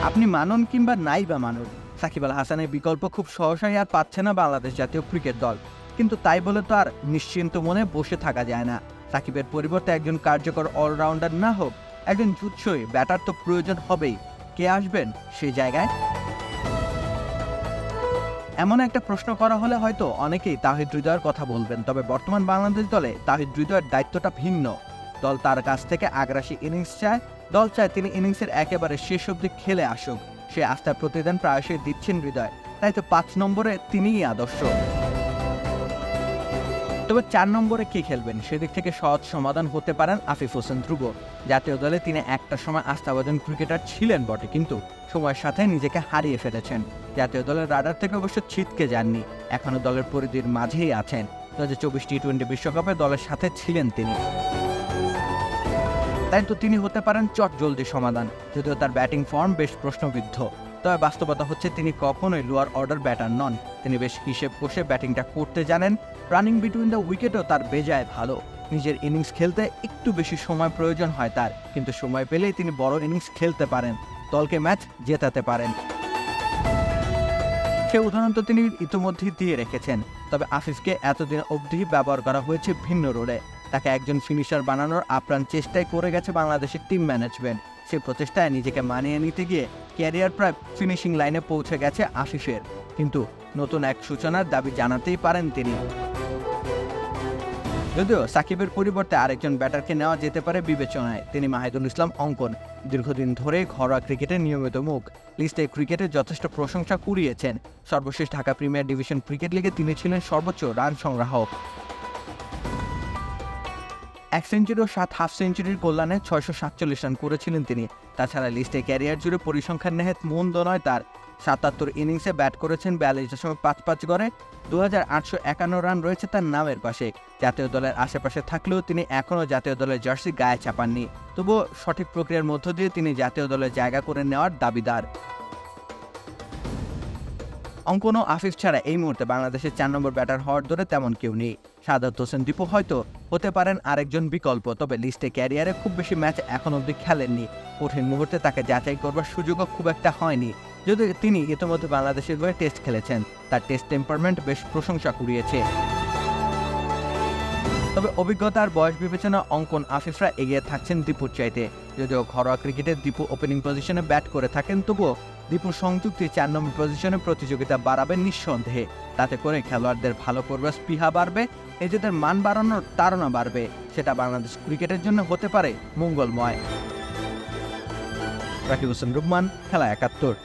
আপনি মানুন কিংবা নাই বা মানুন, সাকিব আল হাসানের বিকল্প খুব সহসাই আর পাচ্ছে না বাংলাদেশ জাতীয় ক্রিকেট দল। কিন্তু তাই বলে তো আর নিশ্চিন্ত মনে বসে থাকা যায় না। সাকিবের পরিবর্তে একজন কার্যকর অলরাউন্ডার না হোক, একজন জুৎসই ব্যাটার তো প্রয়োজন হবেই। কে আসবেন সেই জায়গায়? এমন একটা প্রশ্ন করা হলে হয়তো অনেকেই তাহিদ হৃদয়ের কথা বলবেন, তবে বর্তমান বাংলাদেশ দলে তাহিদ হৃদয়ের দায়িত্বটা ভিন্ন। দল তার কাছ থেকে আগ্রাসী ইনিংস চায়, দল চায় তিনি ইনিংসের একেবারে শেষ অবধি খেলে আসুক। সে আস্থার প্রতিদান প্রায়শই দিচ্ছেন হৃদয়, তাই তো 5 নম্বরে তিনিই আদর্শ। তবে 4 নম্বরে কে খেলবেন সেদিক থেকে সহজ সমাধান হতে পারেন আফিফ হোসেন ধ্রুব। জাতীয় দলে তিনি একটা সময় আস্থাভাজন ক্রিকেটার ছিলেন বটে, কিন্তু সময়ের সাথে নিজেকে হারিয়ে ফেলেছেন। জাতীয় দলের রাডার থেকে অবশ্য ছিটকে যাননি, এখনো দলের পরিধির মাঝেই আছেন। 2024 টি-20 বিশ্বকাপে দলের সাথে ছিলেন তিনি, তাই তো তিনি হতে পারেন চটজলদি সমাধান। যদিও তার ব্যাটিং ফর্ম বেশ প্রশ্নবিদ্ধ, তবে বাস্তবতা হচ্ছে তিনি কখনোই লোয়ার অর্ডার ব্যাটার নন। তিনি বেশ হিসেব কষে ব্যাটিংটা করতে জানেন। রানিং বিটুইন দ্য উইকেটও তার বেজায় ভালো। নিজের ইনিংস খেলতে একটু বেশি সময় প্রয়োজন হয় তার, কিন্তু সময় পেলেই তিনি বড় ইনিংস খেলতে পারেন, দলকে ম্যাচ জেতাতে পারেন। সে উদাহরণ তো তিনি ইতিমধ্যেই দিয়ে রেখেছেন। তবে আফিফকে এতদিন অবধি ব্যবহার করা হয়েছে ভিন্ন রোলে। তাকে একজন ফিনিশার বানানোর আপ্রাণ চেষ্টাই করে গেছে বাংলাদেশের টিম ম্যানেজমেন্ট। সেই প্রচেষ্টায় নিজেকে মানিয়ে নিতে গিয়ে ক্যারিয়ার প্রায় ফিনিশিং লাইনে পৌঁছে গেছে আফিফের। কিন্তু নতুন এক সূচনার দাবি জানাতেই পারেন তিনি। যদিও সাকিবের পরিবর্তে আরেকজন ব্যাটারকে নেওয়া যেতে পারে বিবেচনায়, তিনি মাহিদুল ইসলাম অঙ্কন। দীর্ঘদিন ধরে ঘরোয়া ক্রিকেটের নিয়মিত মুখ, লিস্টে ক্রিকেটে যথেষ্ট প্রশংসা কুড়িয়েছেন। সর্বশেষ ঢাকা প্রিমিয়ার ডিভিশন ক্রিকেট লিগে তিনি ছিলেন সর্বোচ্চ রান সংগ্রাহক। 1 সেঞ্চুরি ও 7 হাফ সেঞ্চুরির কল্যাণে 647 রান করেছিলেন তিনি। তাছাড়া লিস্টে ক্যারিয়ার জুড়ে পরিসংখ্যান নেহাত মন্দ নয় তার। 77 ইনিংসে ব্যাট করেছেন 42.55 গড়ে, 2851 রান রয়েছে তার নামের পাশে। জাতীয় দলের আশেপাশে থাকলেও তিনি এখনও জাতীয় দলের জার্সি গায়ে চাপাননি। তবুও সঠিক প্রক্রিয়ার মধ্য দিয়ে তিনি জাতীয় দলে জায়গা করে নেওয়ার দাবিদার। অঙ্কন ও আফিফ ছাড়া এই মুহূর্তে বাংলাদেশের 4 নম্বর ব্যাটার হওয়ার দরে তেমন কেউ নেই। সাদাত হোসেন দীপু হয়তো হতে পারেন আরেকজন বিকল্প, তবে লিস্টে ক্যারিয়ারে খুব বেশি ম্যাচ এখন অবধি খেলেননি। কঠিন মুহূর্তে তাকে যাচাই করবার সুযোগও খুব একটা হয়নি। যদিও তিনি ইতিমধ্যে বাংলাদেশের হয়ে টেস্ট খেলেছেন, তার টেস্ট টেম্পারমেন্ট বেশ প্রশংসা কুড়িয়েছে। তবে অভিজ্ঞতা আর বয়স বিবেচনা অঙ্কন আফিফরা এগিয়ে থাকছেন দীপুর চাইতে। যদিও ঘরোয়া ক্রিকেটে দীপু ওপেনিং পজিশনে ব্যাট করে থাকেন, তবুও দীপুর সংযুক্তি 4 নম্বর পজিশনে প্রতিযোগিতা বাড়াবে নিঃসন্দেহে। তাতে করে খেলোয়াড়দের ভালো করবার স্পৃহা বাড়বে, নিজেদের মান বাড়ানোর তাড়না বাড়বে। সেটা বাংলাদেশ ক্রিকেটের জন্য হতে পারে মঙ্গলময়। রাকিব হোসেন রুম্মান, খেলা 71।